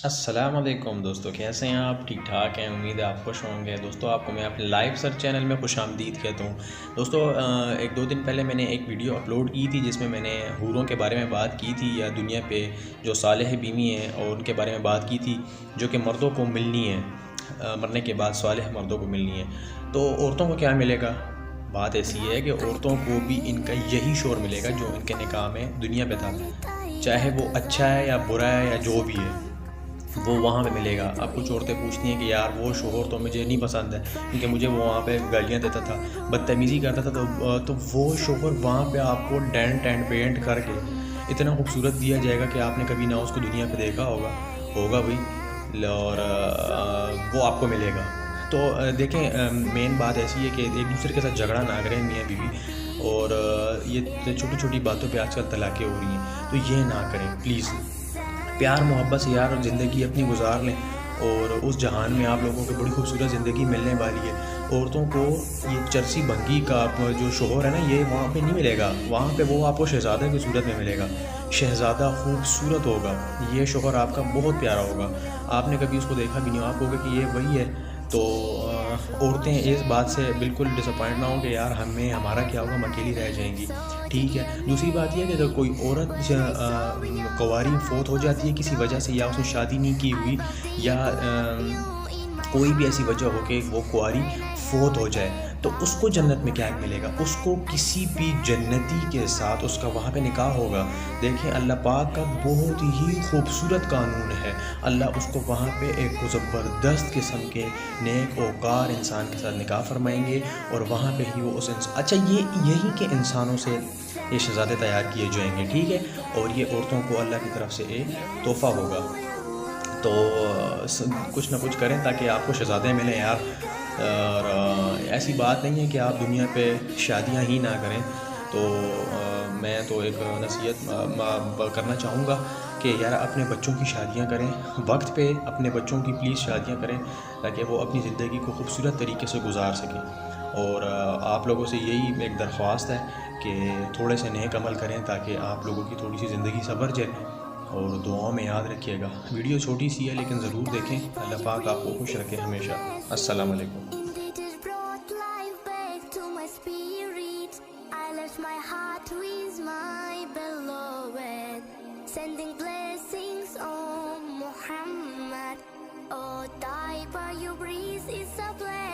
السلام علیکم دوستو، کیسے ہیں آپ؟ ٹھیک ٹھاک ہیں؟ امید ہے آپ خوش ہوں گے۔ دوستو آپ کو میں اپنے لائیو سرچ چینل میں خوش آمدید کہتا ہوں۔ دوستو ایک دو دن پہلے میں نے ایک ویڈیو اپلوڈ کی تھی جس میں نے حوروں کے بارے میں بات کی تھی، یا دنیا پہ جو صالح بیوی ہیں اور ان کے بارے میں بات کی تھی جو کہ مردوں کو ملنی ہے، مرنے کے بعد صالح مردوں کو ملنی ہے۔ تو عورتوں کو کیا ملے گا؟ بات ایسی ہے کہ عورتوں کو بھی ان کا یہی شور ملے گا جو ان کے نکاح میں دنیا پہ تھا، چاہے وہ اچھا ہے یا برا ہے یا جو بھی ہے، وہ وہاں پہ ملے گا۔ اب کچھ عورتیں پوچھتی ہیں کہ یار وہ شوہر تو مجھے نہیں پسند ہے کیونکہ مجھے وہ وہاں پہ گالیاں دیتا تھا، بدتمیزی کرتا تھا، تو وہ شوہر وہاں پہ آپ کو ڈینٹ اینڈ پینٹ کر کے اتنا خوبصورت دیا جائے گا کہ آپ نے کبھی نہ اس کو دنیا پہ دیکھا ہوگا بھائی، اور وہ آپ کو ملے گا۔ تو دیکھیں، مین بات ایسی ہے کہ ایک دوسرے کے ساتھ جھگڑا نہ کریں میاں بیوی، اور یہ چھوٹی چھوٹی باتوں پہ آج کل طلاقیں ہو رہی ہیں، تو یہ نہ کریں پلیز۔ پیار محبت سے یار زندگی اپنی گزار لیں، اور اس جہان میں آپ لوگوں کو بڑی خوبصورت زندگی ملنے والی ہے۔ عورتوں کو یہ چرسی بھنگی کا جو شوہر ہے نا، یہ وہاں پہ نہیں ملے گا۔ وہاں پہ وہ آپ کو شہزادہ کی صورت میں ملے گا، شہزادہ خوبصورت ہوگا، یہ شوہر آپ کا بہت پیارا ہوگا، آپ نے کبھی اس کو دیکھا بھی نہیں، آپ کہوگے کہ یہ وہی ہے۔ تو عورتیں اس بات سے بالکل ڈس اپوائنٹ نہ ہوں کہ یار ہمارا کیا ہوگا، ہم اکیلی رہ جائیں گی، ٹھیک ہے۔ دوسری بات یہ ہے کہ اگر کوئی عورت کنواری فوت ہو جاتی ہے کسی وجہ سے، یا اس نے شادی نہیں کی ہوئی، یا کوئی بھی ایسی وجہ ہو کہ وہ کنواری فوت ہو جائے، تو اس کو جنت میں کیا ملے گا؟ اس کو کسی بھی جنتی کے ساتھ اس کا وہاں پہ نکاح ہوگا۔ دیکھیں اللہ پاک کا بہت ہی خوبصورت قانون ہے، اللہ اس کو وہاں پہ ایک زبردست قسم کے نیک وقار انسان کے ساتھ نکاح فرمائیں گے، اور وہاں پہ ہی وہ اس اچھا یہی کہ انسانوں سے یہ شہزادے تیار کیے جائیں گے، ٹھیک ہے، اور یہ عورتوں کو اللہ کی طرف سے ایک تحفہ ہوگا۔ تو کچھ نہ کچھ کریں تاکہ آپ کو شہزادے ملیں یار، اور ایسی بات نہیں ہے کہ آپ دنیا پہ شادیاں ہی نہ کریں۔ تو میں تو ایک نصیحت کرنا چاہوں گا کہ یار اپنے بچوں کی شادیاں کریں، وقت پہ اپنے بچوں کی پلیز شادیاں کریں تاکہ وہ اپنی زندگی کو خوبصورت طریقے سے گزار سکیں۔ اور آپ لوگوں سے یہی ایک درخواست ہے کہ تھوڑے سے نیک عمل کریں تاکہ آپ لوگوں کی تھوڑی سی زندگی سنور جائے، اور دعاؤں میں یاد رکھیے گا۔ ویڈیو چھوٹی سی ہے لیکن ضرور دیکھیں، اللہ پاک آپ کو خوش رکھے ہمیشہ۔ السلام علیکم۔